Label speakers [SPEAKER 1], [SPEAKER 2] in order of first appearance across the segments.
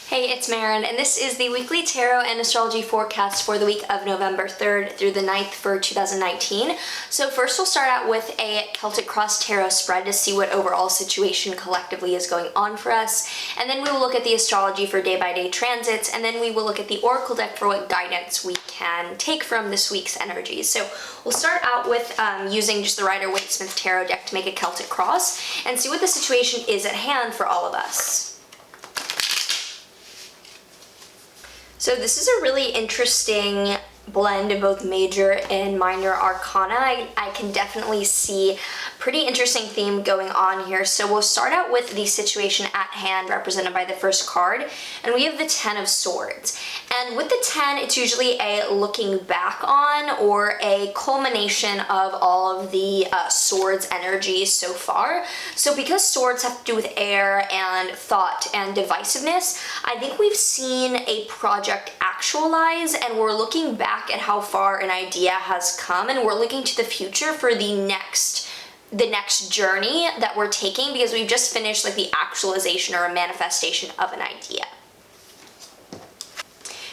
[SPEAKER 1] Hey, it's Maren, and this is the weekly tarot and astrology forecast for the week of November 3rd through the 9th for 2019. So first we'll start out with a Celtic Cross Tarot spread to see what overall situation collectively is going on for us, and then we will look at the astrology for day-by-day transits, and then we will look at the oracle deck for what guidance we can take from this week's energies. So we'll start out with using just the Rider-Waite-Smith Tarot deck to make a Celtic Cross and see what the situation is at hand for all of us. So this is a really interesting blend of both major and minor arcana. I can definitely see pretty interesting theme going on here. So we'll start out with the situation at hand represented by the first card, and we have the 10 of Swords. And with the 10, it's usually a looking back on or a culmination of all of the Swords energies so far. So because Swords have to do with air and thought and divisiveness, I think we've seen a project actualize, and we're looking back at how far an idea has come, and we're looking to the future for the next journey that we're taking, because we've just finished like the actualization or a manifestation of an idea.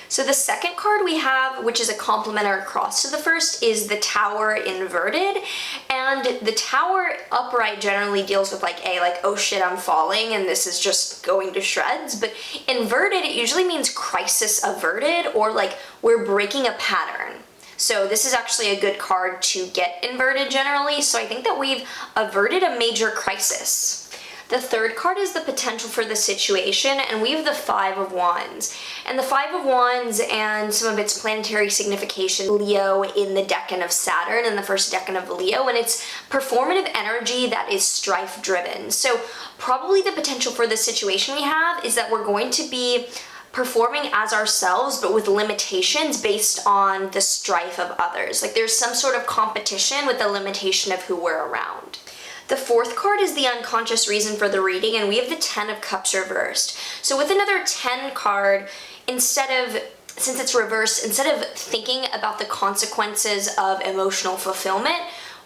[SPEAKER 1] So the second card we have, which is a complementary cross to the first, is the Tower inverted. And the Tower upright generally deals with like oh shit, I'm falling and this is just going to shreds. But inverted, it usually means crisis averted, or like we're breaking a pattern. So this is actually a good card to get inverted generally. So I think that we've averted a major crisis. The third card is the potential for the situation, and we have the Five of Wands. And the Five of Wands and some of its planetary signification, Leo in the decan of Saturn and the first decan of Leo, and it's performative energy that is strife driven. So probably the potential for the situation we have is that we're going to be performing as ourselves, but with limitations based on the strife of others. Like there's some sort of competition with the limitation of who we're around. The fourth card is the unconscious reason for the reading, and we have the 10 of Cups reversed. So with another 10 card, since it's reversed, instead of thinking about the consequences of emotional fulfillment,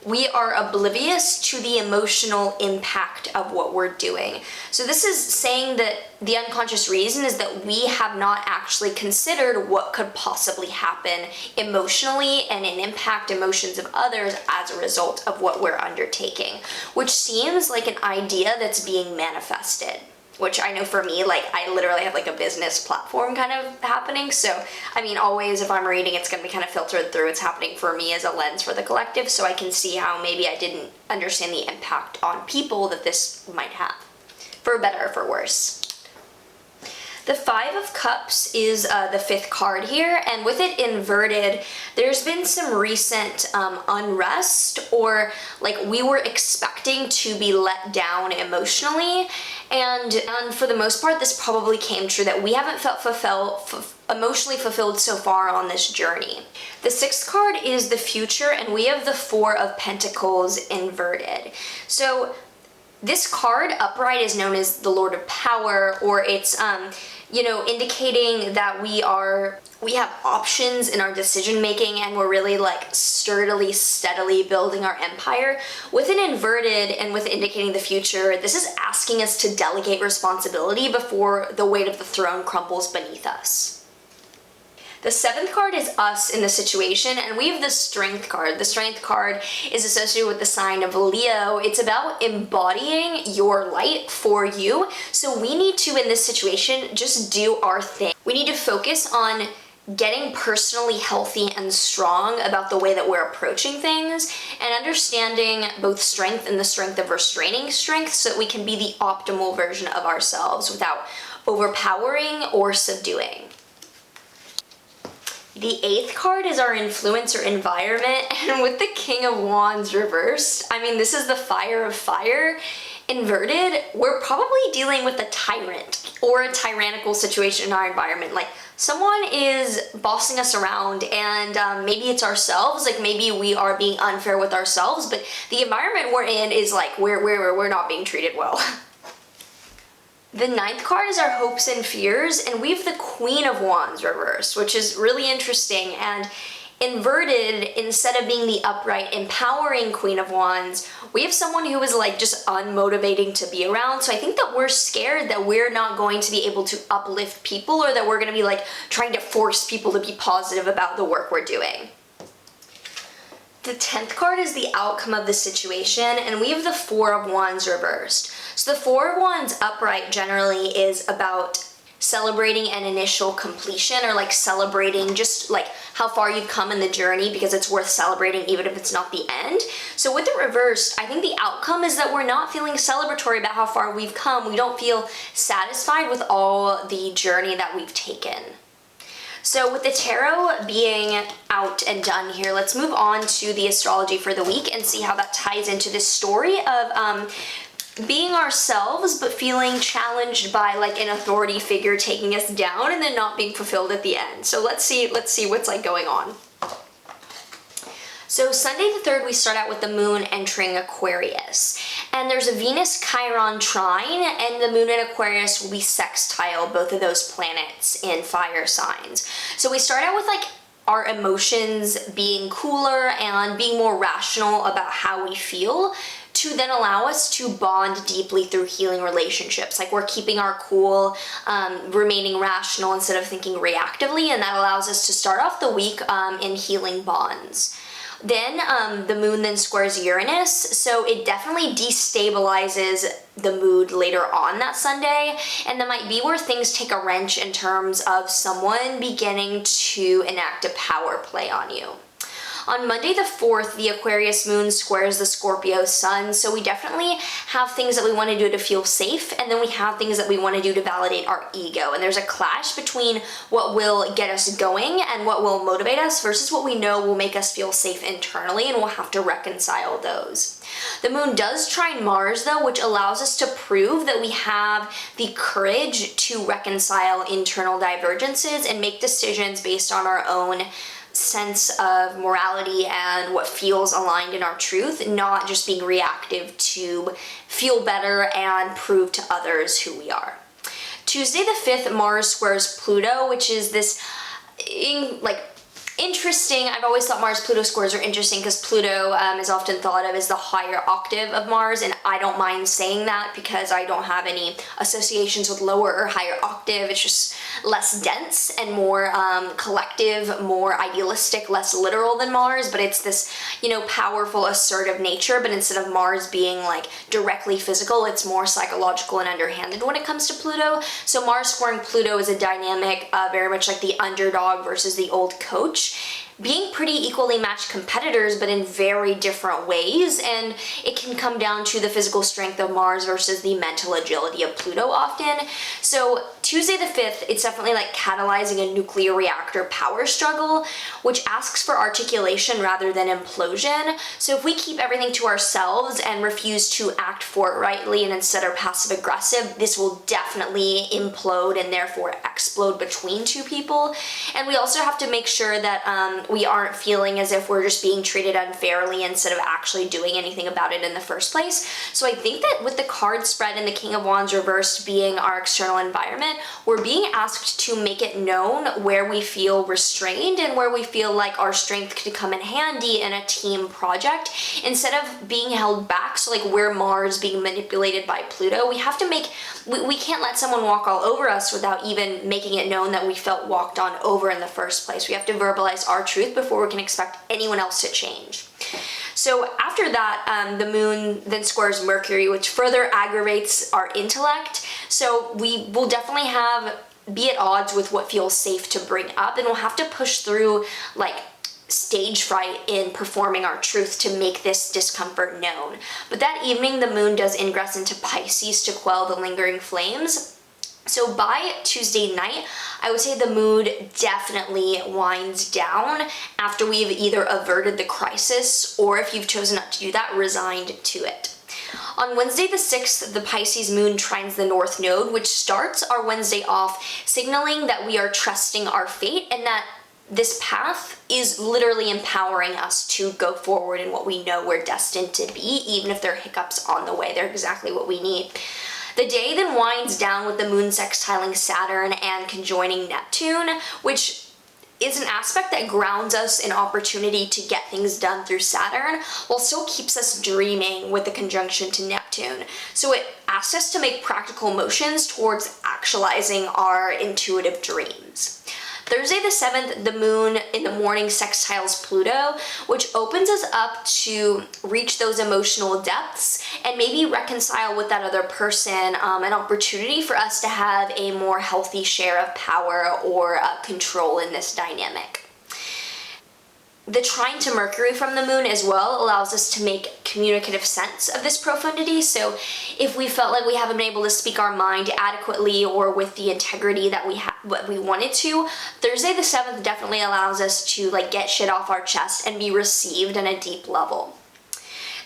[SPEAKER 1] we are oblivious to the emotional impact of what we're doing. So this is saying that the unconscious reason is that we have not actually considered what could possibly happen emotionally and impact emotions of others as a result of what we're undertaking, which seems like an idea that's being manifested. Which I know for me, like I literally have like a business platform kind of happening. So, I mean, always if I'm reading, it's gonna be kind of filtered through what's happening for me as a lens for the collective. So I can see how maybe I didn't understand the impact on people that this might have, for better or for worse. The Five of Cups is the fifth card here, and with it inverted, there's been some recent unrest, or like we were expecting to be let down emotionally, and for the most part, this probably came true, that we haven't felt emotionally fulfilled so far on this journey. The sixth card is the future, and we have the Four of Pentacles inverted. So this card upright is known as the Lord of Power, or it's indicating that we have options in our decision making, and we're really like sturdily, steadily building our empire. With an inverted and with indicating the future, this is asking us to delegate responsibility before the weight of the throne crumbles beneath us. The seventh card is us in the situation, and we have the Strength card. The Strength card is associated with the sign of Leo. It's about embodying your light for you. So we need to, in this situation, just do our thing. We need to focus on getting personally healthy and strong about the way that we're approaching things, and understanding both strength and the strength of restraining strength, so that we can be the optimal version of ourselves without overpowering or subduing. The eighth card is our influence or environment, and with the King of Wands reversed, I mean, this is the Fire of Fire inverted. We're probably dealing with a tyrant or a tyrannical situation in our environment. Like someone is bossing us around, and maybe it's ourselves, like maybe we are being unfair with ourselves, but the environment we're in is like we're not being treated well. The ninth card is our hopes and fears, and we have the Queen of Wands reversed, which is really interesting, and inverted, instead of being the upright, empowering Queen of Wands, we have someone who is like just unmotivating to be around. So I think that we're scared that we're not going to be able to uplift people, or that we're going to be like trying to force people to be positive about the work we're doing. The 10th card is the outcome of the situation, and we have the 4 of Wands reversed. So the 4 of Wands upright generally is about celebrating an initial completion, or like celebrating just like how far you've come in the journey, because it's worth celebrating even if it's not the end. So with the reversed, I think the outcome is that we're not feeling celebratory about how far we've come. We don't feel satisfied with all the journey that we've taken. So with the tarot being out and done here, let's move on to the astrology for the week and see how that ties into this story of being ourselves but feeling challenged by like an authority figure taking us down and then not being fulfilled at the end. So let's see what's like going on. So Sunday the 3rd, we start out with the moon entering Aquarius, and there's a Venus Chiron trine, and the moon in Aquarius will be sextile both of those planets in fire signs. So we start out with like our emotions being cooler and being more rational about how we feel, to then allow us to bond deeply through healing relationships. Like we're keeping our cool, remaining rational instead of thinking reactively, and that allows us to start off the week in healing bonds. Then the moon then squares Uranus, so it definitely destabilizes the mood later on that Sunday, and that might be where things take a wrench in terms of someone beginning to enact a power play on you. On Monday the 4th, the Aquarius moon squares the Scorpio sun, so we definitely have things that we want to do to feel safe, and then we have things that we want to do to validate our ego. And there's a clash between what will get us going and what will motivate us versus what we know will make us feel safe internally, and we'll have to reconcile those. The moon does trine Mars though, which allows us to prove that we have the courage to reconcile internal divergences and make decisions based on our own sense of morality and what feels aligned in our truth, not just being reactive to feel better and prove to others who we are. Tuesday the 5th, Mars squares Pluto, which is this interesting. I've always thought Mars-Pluto squares are interesting because Pluto is often thought of as the higher octave of Mars, and I don't mind saying that because I don't have any associations with lower or higher octave. It's just less dense and more collective, more idealistic, less literal than Mars, but it's this, powerful, assertive nature, but instead of Mars being like directly physical, it's more psychological and underhanded when it comes to Pluto. So Mars squaring Pluto is a dynamic very much like the underdog versus the old coach, being pretty equally matched competitors, but in very different ways, and it can come down to the physical strength of Mars versus the mental agility of Pluto often. So Tuesday the 5th, it's definitely like catalyzing a nuclear reactor power struggle, which asks for articulation rather than implosion. So if we keep everything to ourselves and refuse to act forthrightly and instead are passive aggressive, this will definitely implode and therefore explode between two people. And we also have to make sure that we aren't feeling as if we're just being treated unfairly instead of actually doing anything about it in the first place. So I think that with the card spread and the King of Wands reversed being our external environment, we're being asked to make it known where we feel restrained and where we feel like our strength could come in handy in a team project instead of being held back. So like we're Mars being manipulated by Pluto, we have to we can't let someone walk all over us without even making it known that we felt walked on over in the first place. We have to verbalize our truth before we can expect anyone else to change. So after that, the moon then squares Mercury, which further aggravates our intellect. So we will definitely be at odds with what feels safe to bring up, and we'll have to push through like stage fright in performing our truth to make this discomfort known. But that evening, the moon does ingress into Pisces to quell the lingering flames. So by Tuesday night, I would say the mood definitely winds down after we've either averted the crisis, or if you've chosen not to do that, resigned to it. On Wednesday the 6th, the Pisces moon trines the North Node, which starts our Wednesday off, signaling that we are trusting our fate and that this path is literally empowering us to go forward in what we know we're destined to be, even if there are hiccups on the way. They're exactly what we need. The day then winds down with the moon sextiling Saturn and conjoining Neptune, which is an aspect that grounds us in opportunity to get things done through Saturn, while still keeps us dreaming with the conjunction to Neptune. So it asks us to make practical motions towards actualizing our intuitive dreams. Thursday the 7th, the moon in the morning sextiles Pluto, which opens us up to reach those emotional depths and maybe reconcile with that other person, an opportunity for us to have a more healthy share of power or control in this dynamic. The trine to Mercury from the moon as well allows us to make communicative sense of this profundity. So if we felt like we haven't been able to speak our mind adequately or with the integrity that we wanted to, Thursday the 7th definitely allows us to like get shit off our chest and be received on a deep level.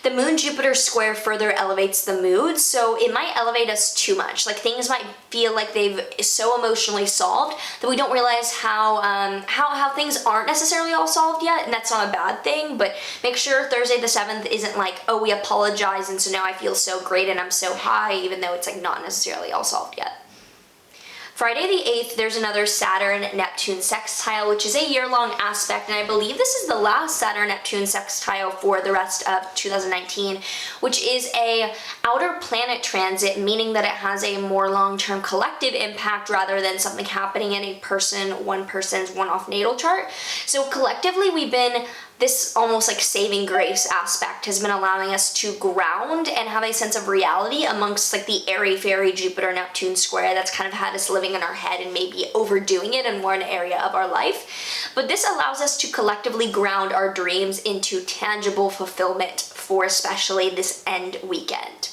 [SPEAKER 1] The moon-Jupiter square further elevates the mood, so it might elevate us too much. Like things might feel like they've so emotionally solved that we don't realize how things aren't necessarily all solved yet, and that's not a bad thing, but make sure Thursday the 7th isn't like, oh, we apologize and so now I feel so great and I'm so high, even though it's like not necessarily all solved yet. Friday the 8th, there's another Saturn-Neptune sextile, which is a year-long aspect, and I believe this is the last Saturn-Neptune sextile for the rest of 2019, which is a outer planet transit, meaning that it has a more long-term collective impact rather than something happening in one person's one-off natal chart. So collectively, this almost like saving grace aspect has been allowing us to ground and have a sense of reality amongst like the airy-fairy Jupiter-Neptune square that's kind of had us living in our head and maybe overdoing it in one area of our life. But this allows us to collectively ground our dreams into tangible fulfillment for especially this end weekend.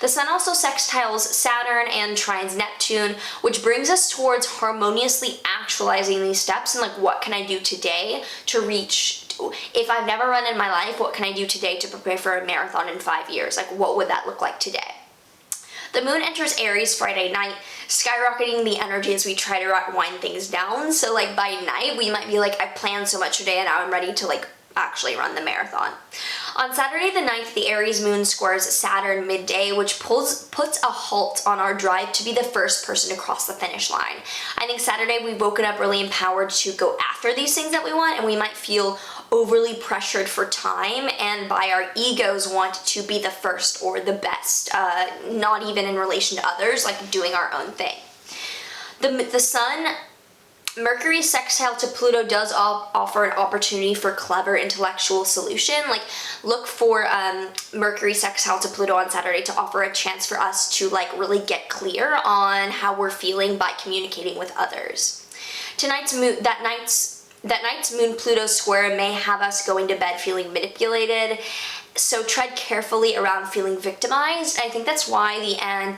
[SPEAKER 1] The sun also sextiles Saturn and trines Neptune, which brings us towards harmoniously actualizing these steps and like, what can I do today to reach, if I've never run in my life, what can I do today to prepare for a marathon in 5 years? Like, what would that look like today? The moon enters Aries Friday night, skyrocketing the energy as we try to wind things down. So like by night, we might be like, I planned so much today and now I'm ready to like actually run the marathon. On Saturday the 9th, the Aries moon squares Saturn midday, which puts a halt on our drive to be the first person to cross the finish line. I think Saturday we've woken up really empowered to go after these things that we want, and we might feel overly pressured for time and by our egos want to be the first or the best, not even in relation to others, like doing our own thing. The sun Mercury sextile to Pluto does offer an opportunity for clever intellectual solution. Like, look for Mercury sextile to Pluto on Saturday to offer a chance for us to like really get clear on how we're feeling by communicating with others. That night's moon Pluto square may have us going to bed feeling manipulated, so tread carefully around feeling victimized. I think that's why the end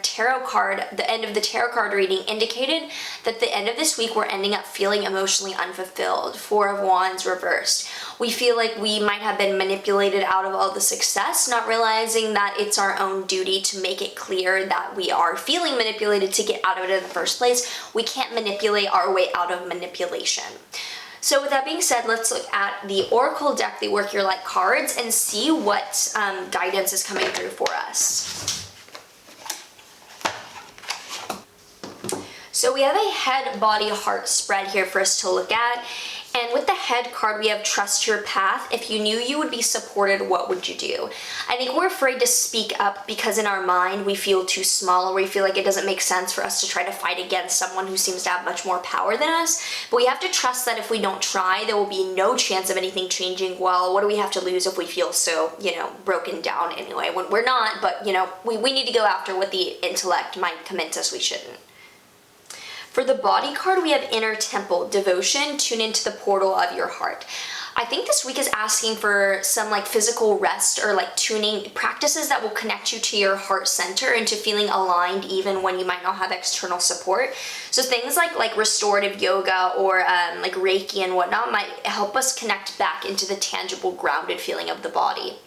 [SPEAKER 1] of the tarot card reading indicated that the end of this week we're ending up feeling emotionally unfulfilled. 4 of Wands reversed. We feel like we might have been manipulated out of all the success, not realizing that it's our own duty to make it clear that we are feeling manipulated to get out of it in the first place. We can't manipulate our way out of manipulation. So with that being said, let's look at the Oracle deck, the Work Your Light cards, and see what guidance is coming through for us. So we have a head, body, heart spread here for us to look at. And with the head card, we have trust your path. If you knew you would be supported, what would you do? I think we're afraid to speak up because in our mind we feel too small, or we feel like it doesn't make sense for us to try to fight against someone who seems to have much more power than us. But we have to trust that if we don't try, there will be no chance of anything changing. Well, what do we have to lose if we feel so, broken down anyway? When we're not, but we need to go after what the intellect might convince us we shouldn't. For the body card, we have inner temple, devotion, tune into the portal of your heart. I think this week is asking for some like physical rest or like tuning practices that will connect you to your heart center and to feeling aligned even when you might not have external support. So things like restorative yoga or like Reiki and whatnot might help us connect back into the tangible, grounded feeling of the body.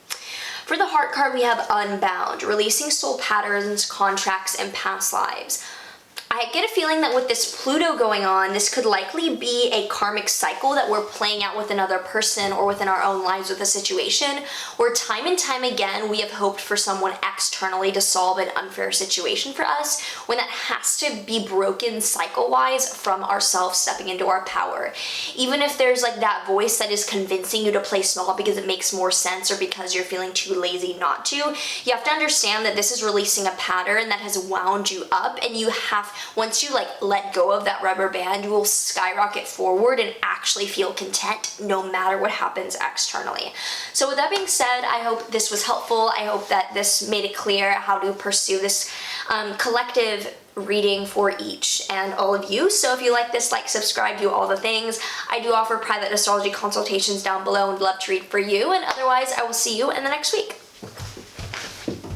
[SPEAKER 1] For the heart card, we have unbound, releasing soul patterns, contracts, and past lives. I get a feeling that with this Pluto going on, this could likely be a karmic cycle that we're playing out with another person or within our own lives with a situation where time and time again we have hoped for someone externally to solve an unfair situation for us, when that has to be broken cycle-wise from ourselves stepping into our power. Even if there's like that voice that is convincing you to play small because it makes more sense or because you're feeling too lazy not to, you have to understand that this is releasing a pattern that has wound you up, and you have, once you like let go of that rubber band, you will skyrocket forward and actually feel content no matter what happens externally. So with that being said, I hope this was helpful. I hope that this made it clear how to pursue this collective reading for each and all of you. So if you like this, like, subscribe, do all the things. I do offer private astrology consultations down below and would love to read for you. And otherwise, I will see you in the next week.